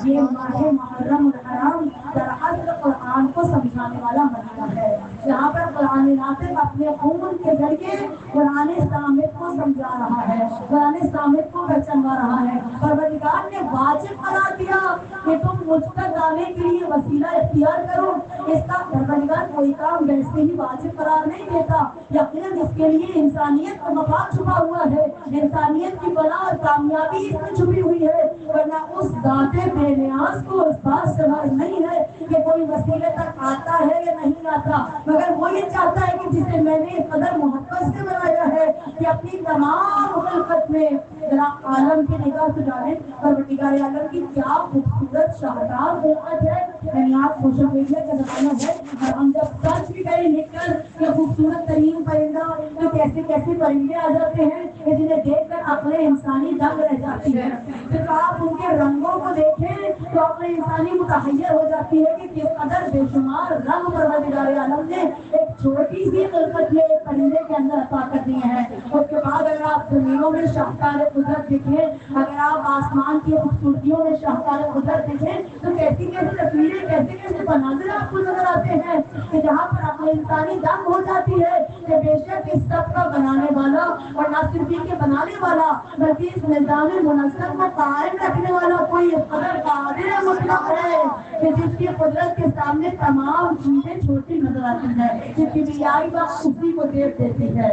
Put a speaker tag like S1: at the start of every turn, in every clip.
S1: یہ ماہ محرم الحرام دراصل قرآن کو سمجھانے والا مہینہ ہے، جہاں پر قرآن ناطق اپنے خون کے ذریعے قرآن سامد کو سمجھا رہا ہے، قرآن سامد کو پہچانوا رہا ہے۔ پروردگار نے واجب قرار دیا کہ تم مجھ تک آنے کے لیے وسیلہ اختیار کرو۔ اس کا پروردگار کوئی کام ویسے ہی واجب قرار نہیں دیتا، یقیناً اس کے لیے انسانیت کا مفاد چھپا ہوا ہے، انسانیت کی بلا اور کامیابی اس میں چھپی ہوئی ہے، ورنہ اس ذات بے نیاز کو اس بات سے غرض نہیں ہے کہ کوئی وسیلے تک آتا ہے یا نہیں آتا، مگر وہ یہ چاہتا ہے کہ جسے میں نے اس قدر محبت سے بنایا ہے کہ اپنی تمام خلقت میں ذرا عالم کی نگاہ سے جانیں پروردگار عالم کی کیا خوبصورت شاہکار خلقت ہے۔ یعنی آپ سوشل میڈیا کا زمانہ ہے اور ہم جب سرچ بھی کریں لکھ کر کہ خوبصورت ترین پرندہ، تو کیسے کیسے پرندے آ جاتے ہیں کہ جنہیں دیکھ کر عقل انسانی دنگ رہ جاتی ہے۔ جب آپ ان کے رنگوں کو دیکھیں تو عقل انسانی متحیر ہو جاتی ہے کہ کس قدر بے شمار رنگ پروردگار عالم نے ایک چھوٹی سی خلقت میں ایک پرندے کے اندر عطا کر دیے ہیں۔ اس کے بعد اگر آپ زمینوں میں شاہکار قدرت دیکھیں، اگر آپ آسمان کی خوبصورتیوں میں شاہکار قدرت دیکھیں، تو کیسی کیسی تصویریں، کیسے کیسے مناظر آپ کو نظر آتے ہیں کہ جہاں پر عقل انسانی دنگ ہو جاتی ہے کہ بے شک اس سب کا بنانے والا اور نہ صرف یہ کہ بنانے والا بلکہ اس نظام منظم کو قائم رکھنے والا کوئی اس قدر قادر مطلق ہے کہ جس کی قدرت کے سامنے تمام چیزیں چھوٹی نظر آتی ہیں، جس کی بیائی وقت اسی کو دیکھ دیتی ہے،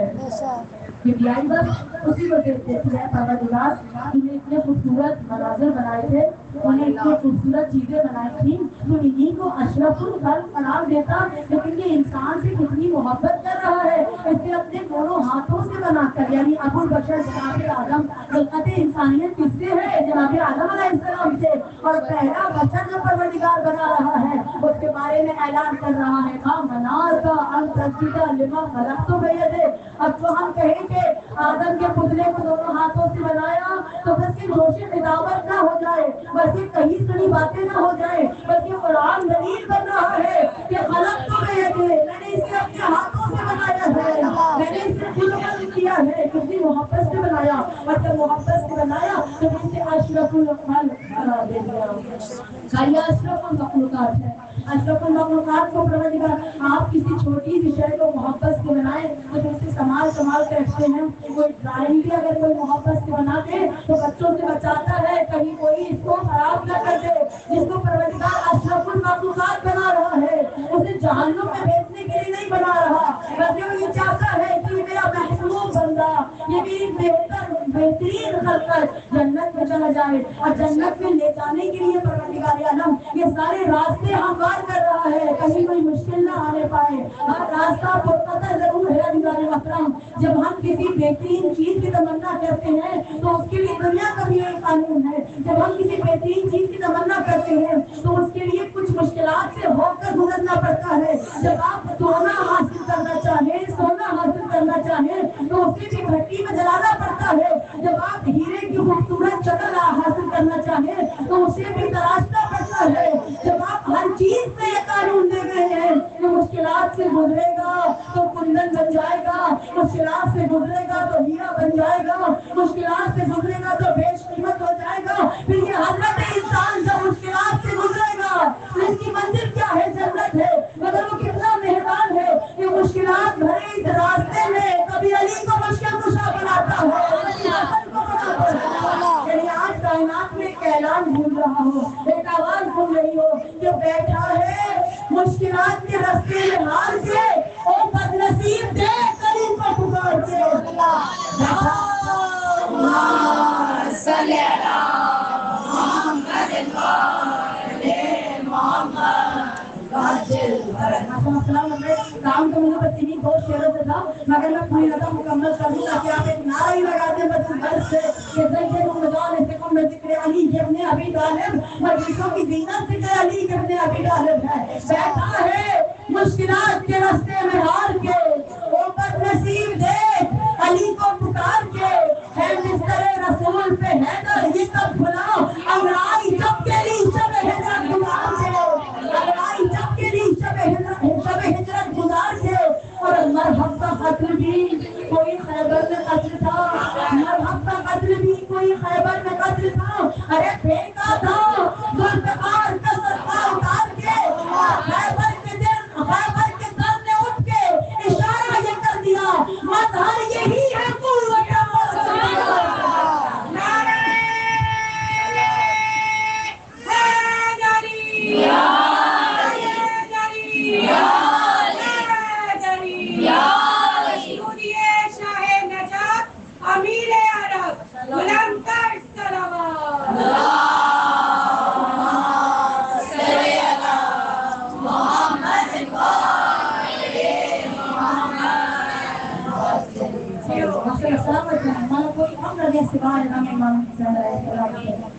S1: کہ بیائی وقت اسی کو دیکھ دیتی ہے۔ پروردگار انہیں اتنے خوبصورت مناظر بنائے تھے، انہیں اتنی خوبصورت چیزیں بنائی تھیں، تو انہیں کو اشرف الخلق قرار دیتا، لیکن یہ انسان سے کتنی محبت کر رہا ہے، اسے اپنے دونوں ہاتھوں سے بنا کر، یعنی ابو البشر جناب آدم، خلقت انسانیت کس سے ہے؟ جناب آدم علیہ السلام سے، اور پہلا بشر جو پروردگار بنا رہا ہے اس کے بارے میں اعلان کر رہا ہے ماں مناسا ان تسجد لما خلقت بیدی۔ اب تو ہم کہیں کہ آدم کے پتلے کو دونوں ہاتھوں سے بنایا تو بس یہ جوش خطابت نہ ہو جائے، بلکہ کہیں سنی باتیں نہ ہو جائیں، بلکہ قرآن دلیل کر رہا ہے کہ خلقت بیدی، میں نے اسے اپنے ہاتھوں سے بنایا ہے، میں نے اسے خلق کیا ہے، کتنی محبت سے بنایا، اور جب محبت سے بنایا تو اسے اشرف الخلق قرار دے دیا۔ یہ اشرف المخلوقات ہے، اشرف المخلوقات کو پروردگار، آپ کسی چھوٹی سی شے کو محبت سے بنائیں تو اسے سنبھال کے رکھتے ہیں۔ کوئی ڈرائنگ بھی اگر کوئی محبت سے بنا دے تو بچوں سے بچاتا ہے کہیں کوئی اس کو خراب نہ کر دے۔ جس کو پروردگار اشرف المخلوقات بنا رہا ہے اسے جہنم میں بھیجنے کے لیے نہیں بنا رہا، بلکہ وہ یہ چاہتا ہے کہ میرا محبوب بندہ، یہ میری بہترین خلقت جنت میں چلا جائے، اور جنت میں لے جانے کے لیے پروردگار عالم یہ سارے راستے ہموار کر رہا ہے، کہیں کوئی مشکل نہ آنے پائے۔ ہر راستہ پرخطر ضرور ہے عزیزان محترم۔ جب ہم کسی بہترین چیز کی تمنا کرتے ہیں تو اس کے لیے دنیا کا بھی ایک قانون ہے، جب ہم کسی بہترین چیز کی تمنا کرتے ہیں تو اس کے لیے کچھ مشکلات سے ہو کر گزرنا پڑتا ہے۔ جب آپ سونا حاصل کرنا چاہیں تو اسے بھی بھٹی میں جلانا پڑتا ہے، جب آپ ہیرے کی خوبصورت شکل حاصل کرنا چاہیں تو اسے بھی تراشنا پڑتا ہے۔ جب آپ ہر چیز میں یہ قانون دے گئے ہیں کہ مشکلات سے گزرے گا تو کندن بن جائے گا، مشکلات سے گزرے گا تو ہیرا بن جائے گا، مشکلات سے گزرے گا تو بیش قیمت ہو جائے گا، پھر یہ حضرت انسان جب مشکلات سے گزرے گا تو اس کی منزل کیا ہے؟ جنت ہے، مگر وہ کتنا مہربان ہے کہ مشکلات بھرے اس راستے میں کبھی علی کو مشکل کشا بناتا ہے، کبھی حسن کو بناتا ہے۔ یعنی آج کائنات میں ایک اعلان گونج رہا ہو، ایک آواز گونج رہی ہو جو بیٹھا ہے مشکلات کے راستے میں ہار کے، او بد نصیب دے کریم کو پکار کے۔ اللہم صلی علی محمد کام تو مجھے بچی کی بہت شیروں سے تھا، مگر میں پوری رقم مکمل کر دوں تاکہ آپ ایک نعرہ ہی لگا دیں بس درد سے کہ زید رمضان استقام میں ذکر علی ابن ابی طالب، مجلسوں کی زینت ذکر علی ابن ابی طالب ہے۔ بیٹھا ہے مشکلات کے راستے میں ہار کے، او بد نصیب دیکھ علی کو پکار کے، ہے مستر رسول پہ حیدر یہ کب کھلا، انگڑائی جب کے لیے شب ہجرت گزار کے، انگڑائی جب کے لیے شب ہجرت گزار کے۔ اور مرحب کا قتل بھی کوئی خیبر میں قتل تھا، مرحب کا قتل بھی کوئی خیبر میں قتل تھا، ارے پھینکا تھا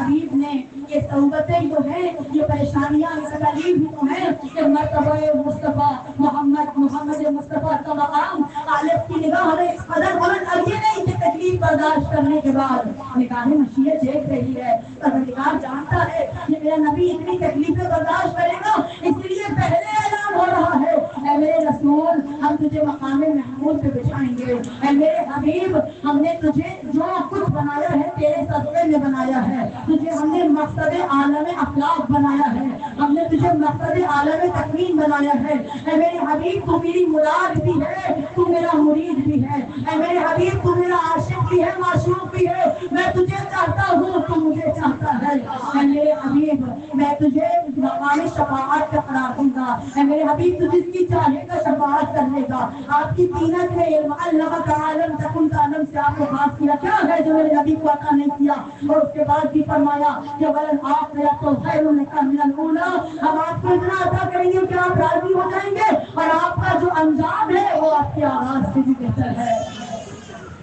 S1: حبیب نے یہ صعوبتیں جو ہیں، یہ پریشانیاں، یہ تکالیف جو ہیں کہ مرتبہ مصطفیٰ محمد مصطفیٰ کا مقام عالم کی نگاہ ہمیں اس قدر بلند اب یہ نہیں کہ تکلیف برداشت کرنے کے بعد نگاہ مشیت دیکھ رہی ہے، پروردگار جانتا ہے کہ میرا نبی اتنی تکلیفیں برداشت کرے گا، اس لیے پہلے اعلان ہو رہا ہے، اے میرے رسول ہم تجھے مقام محمود پہ بٹھائیں گے، اے میرے حبیب ہم نے تجھے جو کچھ بنایا ہے تیرے صدقے میں بنایا ہے، تجھے ہم نے مقصد عالم افلاق بنایا ہے، ہم نے تجھے مقصد عالم تکوین بنایا ہے، اے میرے حبیب تو میری مراد بھی ہے، تو میرا مرید بھی ہے، اے میرے حبیب تو میرا عاشق بھی ہے، معشوق بھی ہے، میں تجھے چاہتا ہوں تو مجھے چاہتا ہے، اے میرے حبیب میں تجھے مقام شفاعت کا قرار دوں گا، اے میرے حبیب تو جس کی چاہے گا شفاعت کر لے گا۔ آپ کی تینت میں علم اللہ تعالم تکن تعلم سے آپ کو خاص کیا کیا ہے جو میرے نبی کو عطا نہیں کیا، اور اس کے بعد بھی فرمایا کہ ولن آخرت خیر لک من الاولی، ہم آپ کو اتنا عطا کریں گے کہ آپ راضی ہو جائیں گے، اور آپ کا جو انجام ہے وہ آپ کے آغاز سے بھی بہتر ہے۔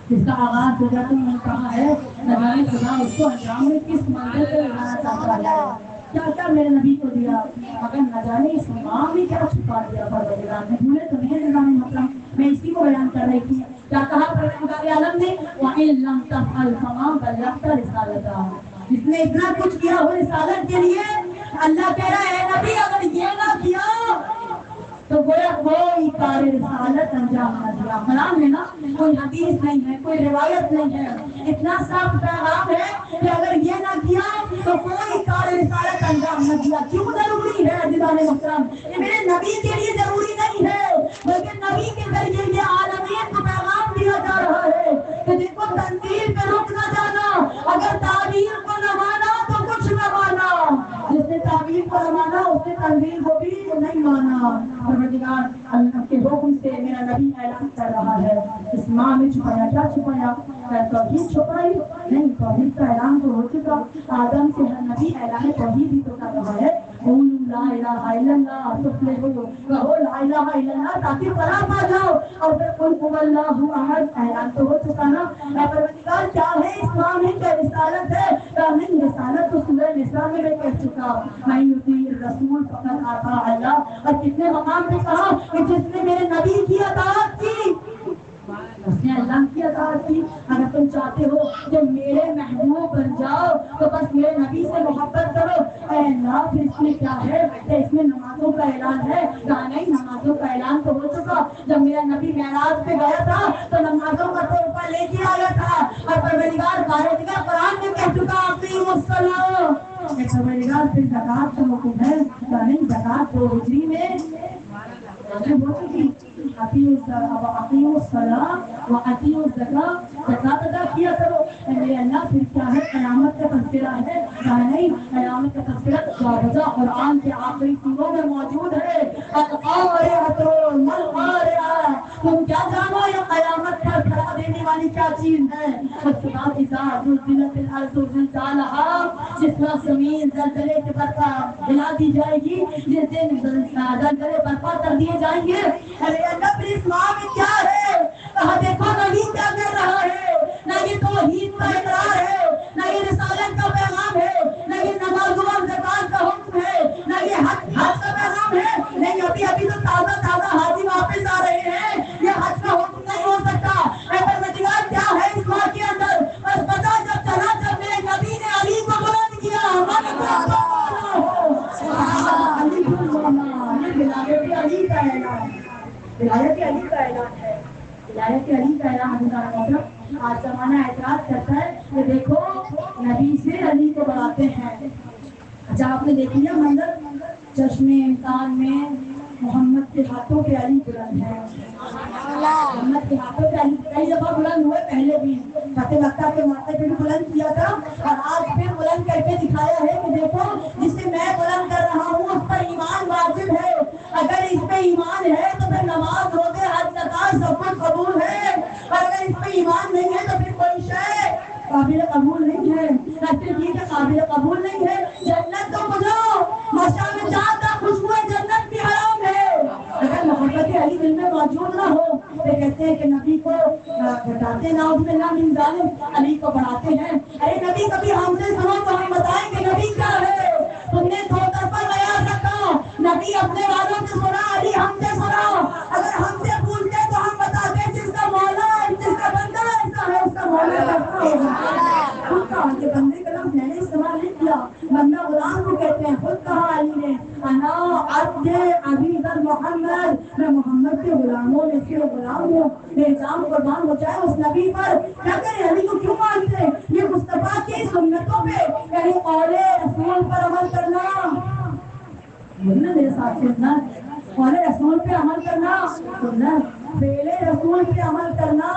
S1: جس کا آغاز ہو جاتا ہے کہا ہے نہ جانے خدا اس کو انجام میں کس منزل پہ لانا چاہتا ہے، کیا کیا میرے نبی کو دیا، مگر نہ جانے اس ماں میں کیا چھپا دیا پروردگار نے، بھولے تو نہیں نظام محترم، میں اسی کو بیان کر رہی تھی، کیا کہا پروردگار عالم نے وَإِن لَمْ تَفْعَلْ فَمَا بَلَّغْتَ رِسَالَتَهُ، جس نے اتنا کچھ کیا ہو رسالت کے لیے، اللہ کہہ رہا ہے اے نبی اگر یہ نہ کیا تو گویا کوئی کار رسالت انجام نہ دیا۔ کلام ہے نا، کوئی حدیث نہیں ہے، کوئی روایت نہیں ہے، اتنا صاف پیغام ہے کہ اگر یہ نہ کیا تو کوئی کار رسالت انجام نہ دیا۔ کیوں ضروری ہے عزیزان محترم؟ یہ میرے نبی کے لیے ضروری نہیں ہے، بلکہ نبی کے ذریعے یہ عالمین کو پیغام دیا جا رہا ہے کہ دیکھو تنزیل پہ رک نہ جانا، اگر تعبیر کو نہ مانا تو کچھ نہ مانا، جس نے تعبیر کو نہ مانا اس نے تنزیل کو بھی نہیں مانا۔ پروردگار اللہ کے حکم سے میرا نبی اعلان کر رہا ہے، اس ماں میں چھپایا کیا چھپایا؟ توحید چھپائی نہیں، توحید کا اعلان تو ہو چکا، آدم سے ہر نبی اعلان توحید ہی تو کر رہا ہے، قولوا لا الہ الا اللہ تفلحوا، کہو لا الہ الا اللہ تاکہ فلاح پا جاؤ، اور پھر قل هو اللہ احد اعلان تو ہو چکا نا۔ اے پروردگار کیا ہے اس ماں میں کیا رسالت ہے؟ کیا نہیں رسالت تو سورہ نساء میں بھی کہہ چکا، میں یطیع الرسول فقد اطاع اللہ، اور کتنے مقام پہ کہا کہ جس نے میرے نبی کی اطاعت کی اس نے اللہ کی اطاعت کی۔ اگر تم چاہتے ہو کہ میرے محبوب بن جاؤ تو بس میرے نبی سے محبت کرو۔ اے اللہ پھر اس میں کیا ہے کہ اس میں نمازوں کا اعلان ہے؟ کہا نہیں، نمازوں کا اعلان تو ہو چکا، جب میرا نبی معراج پہ گیا تھا تو نمازوں کا تحفہ لے کے آیا تھا، اور پروردگار باقاعدہ قرآن میں کہہ چکا اقیموا الصلاۃ، پروردگار پھر زکوٰۃ کا حکم ہے، کہا نہیں زکوٰۃ تو ہجری میں واجب ہو چکی، اقیموا الصلاۃ واطیعوا الزکاۃ، زکوٰۃ ادا کیا کرو۔ میرے اللہ پھر کیا ہے؟ قیامت کا تذکرہ ہے؟ کہا نہیں، قیامت کا تذکرہ باوجہ قرآن کے آخری سوروں میں موجود ہے، القاریۃ ما القاریہ، تم کیا جانو یہ قیامت پر کھڑا دینے والی کیا چیز ہے؟ اس کے بعد اذا زلزلت الارض زلزالها، جس وقت زمین زلزلے کے برپا ہلا دی جائے گی، جس دن زلزلے برپا کر دیے جائیں گے۔ ارے اللہ پھر اس ماہ میں کیا ہے؟ کہا دیکھو نبی کیا کر رہا ہے، نہ یہ توحید کا اقرار ہے، نہ یہ رسالت کا پیغام ہے، نہ یہ نماز و زکوٰۃ کا حکم ہے، نہ یہ حج کا پیغام ہے، نہیں ابھی تو تازہ حاجی واپس آ رہے ہیں، یہ حج کا حکم نہیں ہو سکتا۔ اے پروردگار کیا ہے اس ماہ کے اندر؟ بس پتہ جب چلا جب میرے نبی نے علی کو بلند کیا، ولایت علی کا اعلان ہے، ولایت علی کا اعلان ہے، ولایت علی کا اعلان۔ آج زمانہ اعتراض کرتا ہے کہ دیکھو نبی سے علی کو بڑھاتے ہیں۔ اچھا آپ نے دیکھ لیا منظر، چشم امکان میں محمد کے ہاتھوں پہ علی بلند ہے، محمد کے ہاتھوں پہ علی کئی دفعہ بلند ہوئے، پہلے بھی فتح مکہ کے موقع پہ بھی بلند کیا تھا، اور آج پھر بلند کر کے دکھایا ہے کہ دیکھو جسے میں بلند کر رہا ہوں اس پر ایمان واجب ہے، اگر اس پہ ایمان ہے تو پھر نماز روزے حج زکوٰۃ سب کچھ قبول ہے، اور اگر اس پہ ایمان نہیں ہے تو پھر کوئی شے قابل قبول نہیں ہے، صرف یہ کہ قابل قبول نہیں ہے، جنت تو بجاؤ مشام جان کا خوشبو جنت بھی حرام ہے۔ اگر محبت علی دل میں موجود نہ ہو تو کہتے ہیں کہ نبی کو گھٹاتے نعوذ باللہ من ذالک، علی کو بڑھاتے ہیں۔ ارے نبی کبھی ہم سے سنو تو بندہ غلام کو کہتے ہیں. خود کہا علی نے انا عبد ابی ذر محمد, میں محمد کے غلاموں میں سے غلام ہوں. میری جان قربان ہو جائے اس نبی پر. کیا کریں, علی کو کیوں مانتے ہیں؟ یہ مصطفیٰ کی سنتوں پہ یعنی قول رسول پر عمل کرنا. بولنا میرے ساتھ سننا, قول رسول پہ عمل کرنا سنت, فعل رسول پہ عمل کرنا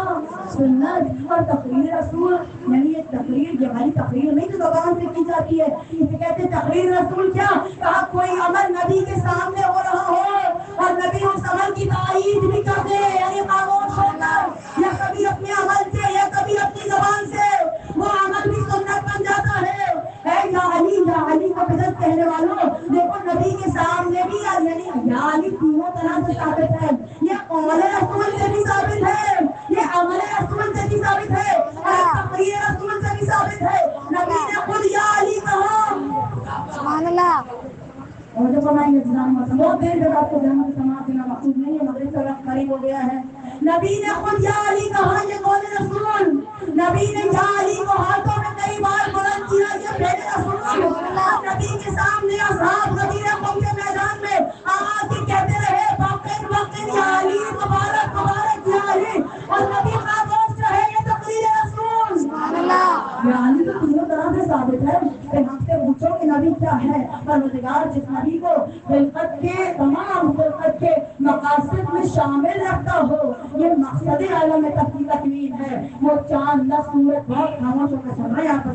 S1: سنت, اور تقریر رسول یعنی یہ تقریر جہاں تقریر نہیں جو زبان سے کی جاتی ہے, اسے کہتے ہیں تقریر رسول. کیا کہا؟ کوئی عمل نبی کے سامنے ہو رہا ہو اور نبی اس عمل کی تائید بھی کر دے, یعنی خاموش ہو کر یا کبھی اپنے عمل سے یا کبھی اپنی زبان سے, وہ عمل بھی سنت بن جاتا ہے. یا علی کو بدعت کہنے والوں, دیکھو نبی کے سامنے بھی یعنی یا علی تینوں طرح سے ثابت ہے. یہ قول رسول سے بھی ثابت ہے, یہ عمل رسول سے بھی ثابت ہے, اور تقریر رسول سے بھی ثابت ہے. نبی نے خود یا علی کہا. سبحان اللہ. اور جو فرمائیں بہت دیر تک آپ کو جہاں سماعت دینا مقصود نہیں ہے, مغرب کا وقت قریب ہو گیا ہے. نبی نے خود یا علی کہا, یہ قول رسول. نبی نے یا علی کو ہاتھوں میں کئی بار بلند کیا, یہ فعل رسول. نبی کے سامنے اصحاب غدیر قوم کے میدان میں آواز سے کہتے رہے باقر باقر یا علی, مبارک مبارک یا علی, اور نبی خاموش رہے. یہ تقریر رسول. سبحان اللہ. یا علی تو تینوں طرح سے ثابت ہے. کہ ہم سے پوچھو کہ نبی کیا ہے, پروردگار جس نبی کو خلقت کے تمام خلقت کے مقاصد میں شامل رکھتا ہو, یہ مقصد عالم تکوین ہے. وہ چاند نہ سورج, بہت خاموش ہو کر سن رہے ہیں آپ کو,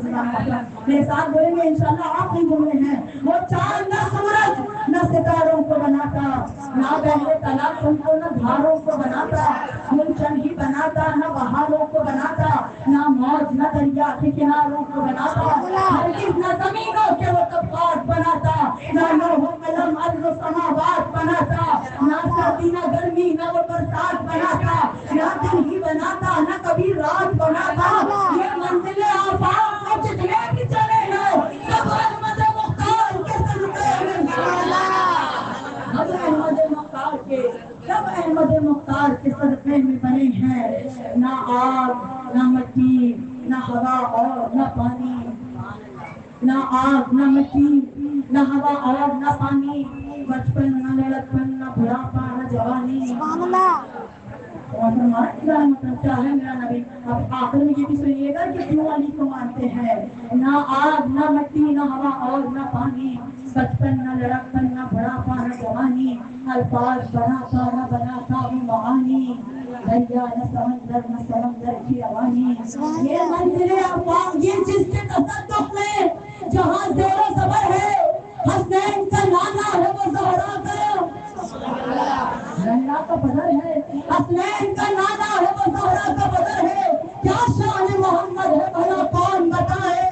S1: میرے ساتھ بولیں گے انشاءاللہ آخری جملے ہیں. وہ چاند نہ سورج نہ ستاروں کو بناتا, نہ بحر طلب ان کو نہ دھاروں کو بناتا, گلشن ہی بناتا نہ بہاروں کو بناتا, نہ موج نہ دریا کے کناروں کو بناتا, ہرگز نہ زمینوں کے وہ طبقات بناتا, نہ لوح و قلم ارض و سماوات بناتا, نہ سردی نہ گرمی نہ وہ برسات بناتا, نہ دن ہی بناتا نہ کبھی رات بناتا. یہ منزل آفاق میں جتنے بھی چلے ہیں سب احمد مختار کے صدقے میں. سب احمد مختار کے, سب احمد مختار کے صدقے میں بنے ہیں. نہ آگ نہ مٹی نہ ہوا اور نہ پانی, نہ آگ نہ مٹی نہ ہوا اور نہ پانی, بچپن نہ لڑکپن نہ بڑھاپا نہ جوانی. سبحان اللہ. اور مطلب کیا ہے میرا نبی؟ اب آخر میں یہ بھی سنیے گا کہ کیوں علی کو مانتے ہیں. نہ آگ نہ مٹی نہ ہوا اور نہ پانی, بچپن نہ لڑکپن نہ بڑھاپا نہ جوانی, الفاظ بناتا نہ بناتا وہ معانی, دریا نہ سمندر کی روانی. یہ منزل آفاق, یہ جس کے تصدق میں جہاں زیر و زبر ہے, حسنین کا نانا ہے وہ زہرا کا, زہرا کا بدر ہے, حسنین کا نانا ہے وہ زہرا کا بدر ہے. کیا شان محمد ہے بھلا کون بتائے,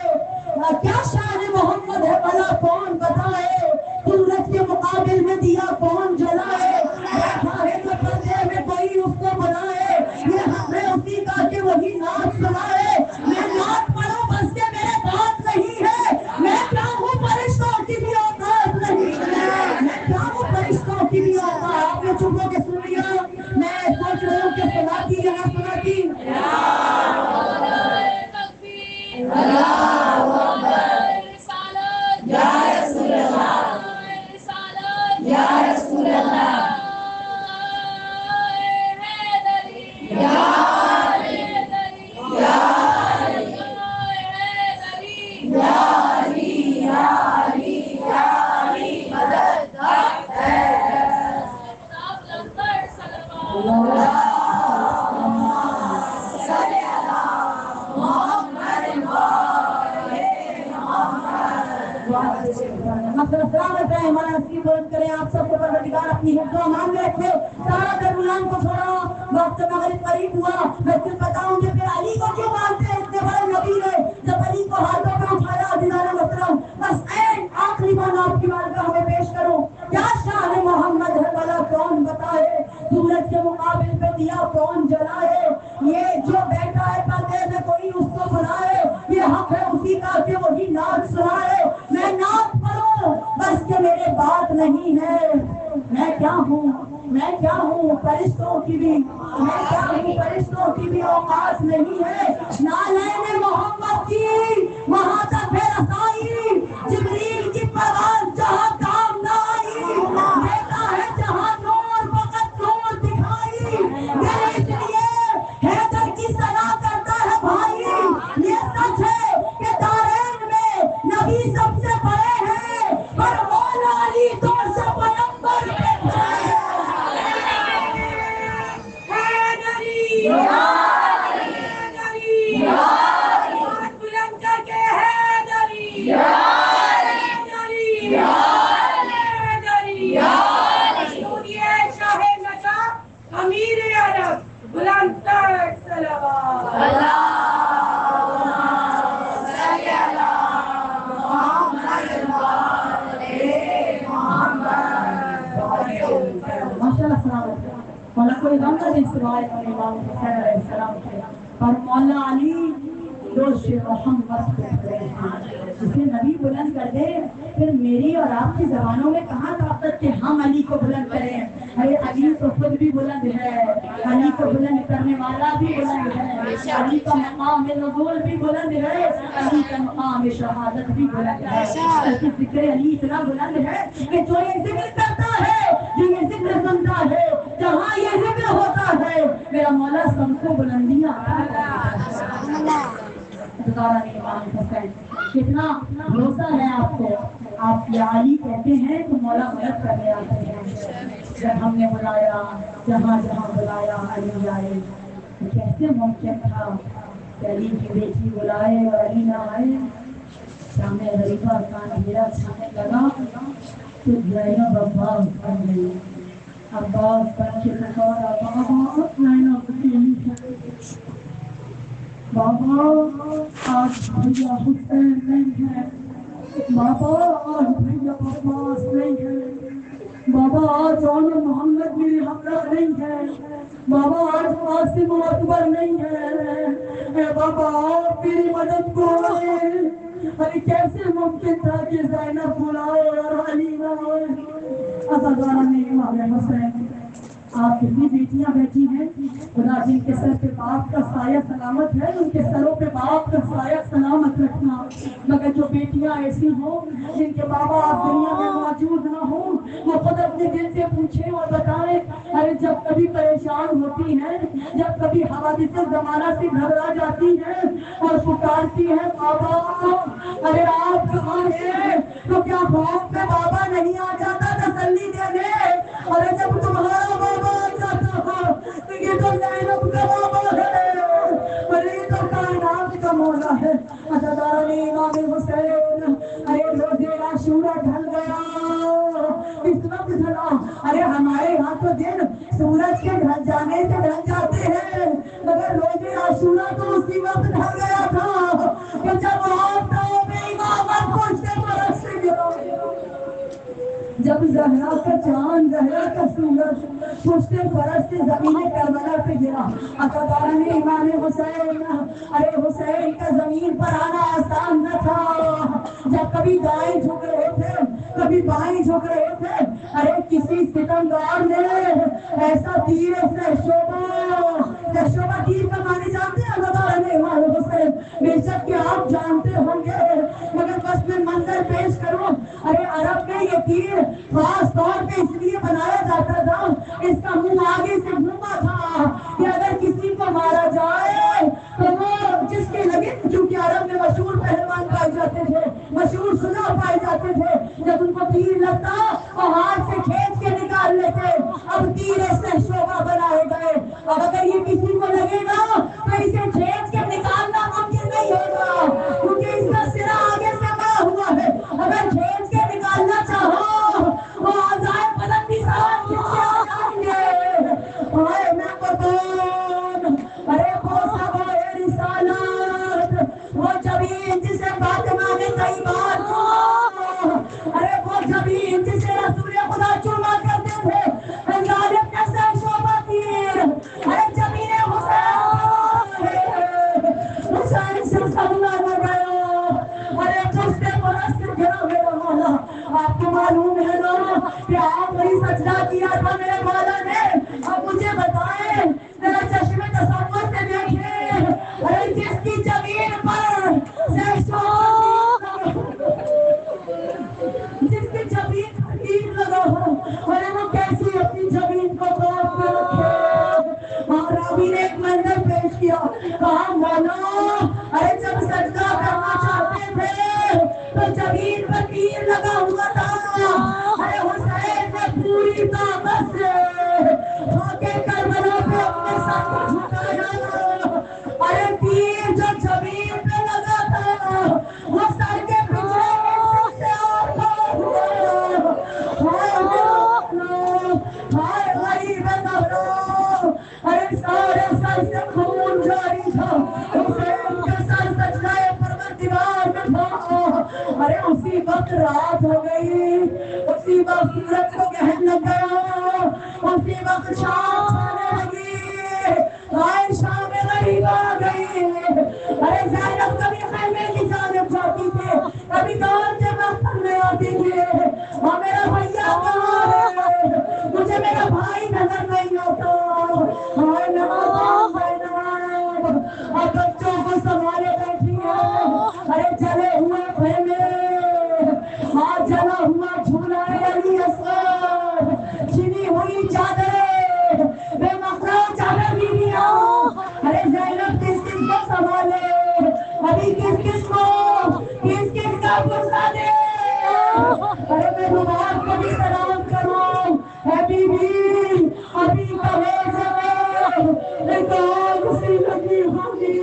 S1: کیا شان محمد ہے بھلا کون بتائے, سورج کے مقابل میں دیا کون جلائے, بیٹھا ہے تو پردے میں کوئی اس کو بنائے, یہ حق ہے اسی کا کہ وہی نعت سنائے. میں نعت پڑھوں بس کے میرے بات نہیں ہے, میں کیا ہوں فرشتوں کی بھی اوقات نہیں ہے, میں کیا ہوں فرشتوں کی بھی اوقات. آپ نے چپ ہو کے سن لیا, میں سوچ رہا ہوں کہ سناتی یا نہ سناتی. آپ سب کو پروردگار اپنی حفظ و امان میں رکھے. سارا درمیان کو چھوڑا, وقت مغرب قریب ہوا, میں پھر بتاؤں گے پھر علی کو کیوں مانتے ہیں اتنے بڑے نبی نے. جب علی کو ہاتھوں میں اٹھایا عزیزان محترم, بس این آخری بار آپ کی بارگاہ میں پیش کروں, کیا شان محمد ہے بھلا کون بتائے, سورج کے مقابل پہ دیا کون جلائے, یہ جو بیٹھا ہے پردے میں کوئی اس کو بنائے, یہ حق ہے اسی کا کہ وہی نعت سنائے. میں نعت پڑھوں بس کہ میرے بات نہیں ہے, میں کیا ہوں, میں کیا ہوں فرشتوں کی بھی, میں کیا ہوں فرشتوں کی بھی اوقات نہیں ہے. نالین محمد کی وہاں تک ہے رسائی, مولا کوئی غم نہ دے سوائے امام حسین علیہ السلام کے. اور مولا علی دوش محمد کو جسے نبی بلند کر دے پھر میری اور آپ کی زبانوں میں کہاں طاقت کہ ہم علی کو بلند کریں. ارے علی تو خود بھی بلند ہے, علی کو بلند کرنے والا بھی بلند ہے, علی کا مقام نزول بھی بلند ہے, علی کا مقام شہادت بھی بلند ہے. اس ذکر علی اتنا بلند ہے کہ جو یہ ذکر کرتا ہے, جو یہ ذکر سنتا ہے, جہاں یہ ذکر ہوتا ہے, میرا مولا سب کو بلندیاں کتنا بھروسہ ہے آپ کو. آپ یا علی کہتے ہیں تو مولا مدد کرنے آتے ہیں. جب ہم نے بلایا جہاں جہاں بلایا علی آئے, تو کیسے ممکن تھا کہ علی کی بیٹی بلائے اور علی نہ آئے. شام غریبہ کا اندھیرا چھانے لگا تو زینب عباس بن گئی. عباس بن کے پکارا بابا زینب اکیلی ہے, بابا آج بھیا حسین نہیں ہے, بابا آج بھیا عباس نہیں ہے, بابا آج آن محمد میری ہمراہ نہیں ہے, بابا آج قاسم اکبر نہیں ہے, اے بابا آپ میری مدد کو آئے. ارے کیسے ممکن تھا کہ زینب بلائے اور علی نہ آئے. عزیزان امام حسین, آپ کتنی بیٹیاں بیٹھی ہیں, خدا جن کے سر پہ باپ کا سایہ سلامت ہے ان کے سروں پہ باپ کا سایہ سلامت رکھنا. مگر جو بیٹیاں ایسی ہوں جن کے بابا آپ دنیا میں موجود نہ ہوں, وہ خود اپنے دل سے پوچھیں اور بتائیں. ارے جب کبھی پریشان ہوتی ہیں, جب کبھی حوادث زمانہ سے گھبرا جاتی ہیں اور پکارتی ہیں بابا ارے آپ کہاں ہیں, تو کیا خوف میں بابا نہیں آ جاتا تسلی دینے. ارے جب تمہارا بابا آ جاتا تھا تو یہ تو زینب کا بابا ہے, ارے یہ تو کائنات کا مولا ہے. عزیزان امام حسین, ارے روزے عاشورہ ڈھل گیا, اس وقت ڈھلا. ارے ہمارے یہاں تو دن سورج کے ڈھل جانے سے ڈھل جاتے ہیں, مگر روزے عاشورہ تو اسی وقت ڈھل گیا تھا کہ جب آفتاب امامت پشت برس سے گرا, جب زہرا کا چاند زہرا کا سورج پشت فرش سے زمین کربلا پہ گرا. عزیزان امام حسین, ارے حسین کا زمین پر آنا آسان نہ تھا. جب کبھی دائیں جھک رہے تھے کبھی بائیں جھک رہے تھے, ارے کسی ستمگار نے ایسا تیر شعبہ تیر کا معنی جانتے ہیں عزیزان امام حسین, بے شک کہ آپ جانتے ہوں گے مگر بس میں منظر پیش کروں. ارے عرب میں یہ تیر خاص طور پہ اس لیے بنایا جاتا تھا, اس کا منہ آگے سے گھوما تھا کہ اگر کسی کو مارا جائے تو وہ جس کے لگے, کیونکہ عرب میں مشہور پہلوان پائے جاتے تھے, مشہور سنا پائے جاتے تھے, جب ان کو تیر لگتا وہ ہاتھ سے کھینچ کے نکال لیتے. اب تیر سے شعبہ بنائے گئے, اب اگر یہ کسی کو لگے گا تو اسے کھینچ کے نکالنا ممکن نہیں ہوگا کیونکہ اس کا سرا آگے سے بڑا ہوا ہے. اگر کھینچ کے نکالنا چاہو وہ آزائے بلندی سوال کھینچ کے آ جائیں گے. ہائے میں قربان, ارے وہ سب رسالت, وہ جبین جسے فاطمہ نے طیبات چوما, ارے وہ جبین جسے رسول خدا چوما کرتے تھے, غالب جیسے شعبہ تیر, ارے جبین حسین سے سامنا نہ گیا. ارے پشت پرست گرا میرا مولا. آپ کو معلوم ہے نا کہ آخری سجدہ کیا تھا میرے مولا نے. اب مجھے بتائیں ذرا چشم تصور سے دیکھیں, ارے جس کی زمین پر جس کی زمین پر تیر لگا ہو, ارے وہ کیسی اپنی زمین کو قابو میں رکھے. راوی نے ایک منظر پیش کیا, کہا مولا ارے جب سجدہ کرنا چاہتے تھے تو زمین پر تیر لگا ہوا تھا, ارے حسین نے پوری طاقت سے خاکے کربلا پہ اپنے سر کو جھکایا. ارے تیر جو زمین پہ لگا تھا وہ سر کے پچھلے حصے سے اور پار ہوا. ہائے میرا, ہائے غریب زہرا, ارے سارے سر سے خون جاری تھا. حسین وقت رات ہو گئی، اسی وقت سورج کو گہن لگ گیا، اسی وقت شام ہونے لگی، ہائے شام غریب آ گئی۔ ارے زینب کبھی خیمے کی جانب جاتی تھی، کبھی دور سے برتن میں آتی تھی، اور میرا بھیا کہاں ہے، مجھے میرا بھائی نظر نہیں آتا، ہائے نماز زینب، اور بچوں کو سنبھالے بیٹھی ہے۔ ارے جلے ہوئے خیمے، ہاں جلا ہوا جھولا علی اصغر، چھنی ہوئی چادریں، بے مقصد چادر بیویاں، ارے زینب کس کس کو سنبھالے، ابھی کس کس کا غصہ دے، ارے میں نماز کو بھی سلام کروں، اے بی بی ابھی کبھی سے ایک آگ سی لگی ہوگی،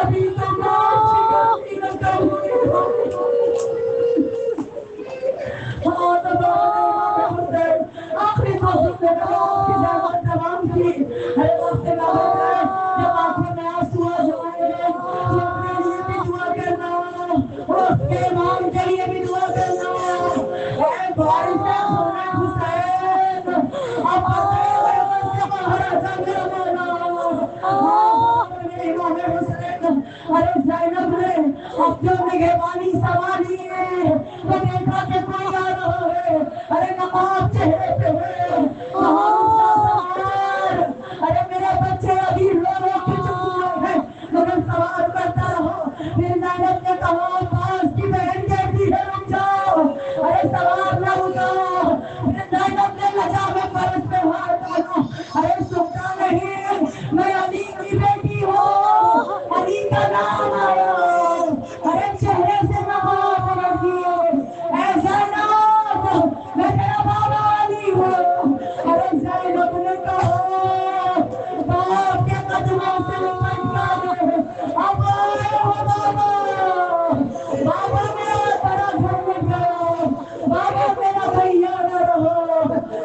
S1: ابھی تو موت سی لگی ہوگی۔ ہاں تو آخری موسم میں نماز کی زحمت تمام کی، ہر وقت میں ہوتا ہے جب آنکھوں میں آنسو آ جائے تو اپنے لیے بھی دعا کرنا، اس کے امام کے لیے بھی دعا کرنا، اے بارش سونے حسین اب سے باہر آ جا میرا مولا، امام حسین۔ ارے زینب نے اب جو نگہبانی سنبھالی ہے تو دیکھا کہ کوئی آ رہا ہے، ارے نماز چہرے پہ ہے، کہاں سوار، ارے میرے بچے ابھی رو رو کے چپ ہوئے ہیں مگر سوار کرتا رہو۔ پھر زینب نے کہا پاس کی بہن کہتی ہے رک جاؤ، ارے سوار نہ ہوتا۔ پھر زینب نے لجا میں فرش پہ ہاتھ ڈالا، ارے سنتا نہیں میں علی کی بیٹی ہوں، علی کا نام آیا، ارے چہرے سے نقاب الٹ دیے، اے زینب میں تیرا بابا علی ہوں۔ ارے زینب نے کہا باپ کے قدموں سے لپٹ کر اب آئے ہو بابا، بابا میرا بڑا گھر مٹ گیا، بابا میرا بھیا نہ رہا،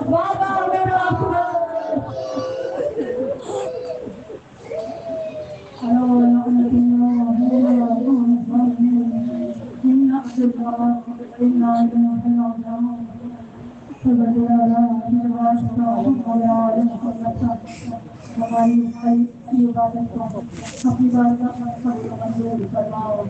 S1: بابا میرا اپنا ہماری عبادت کو اپنی بارگاہ میں منظور فرماؤ۔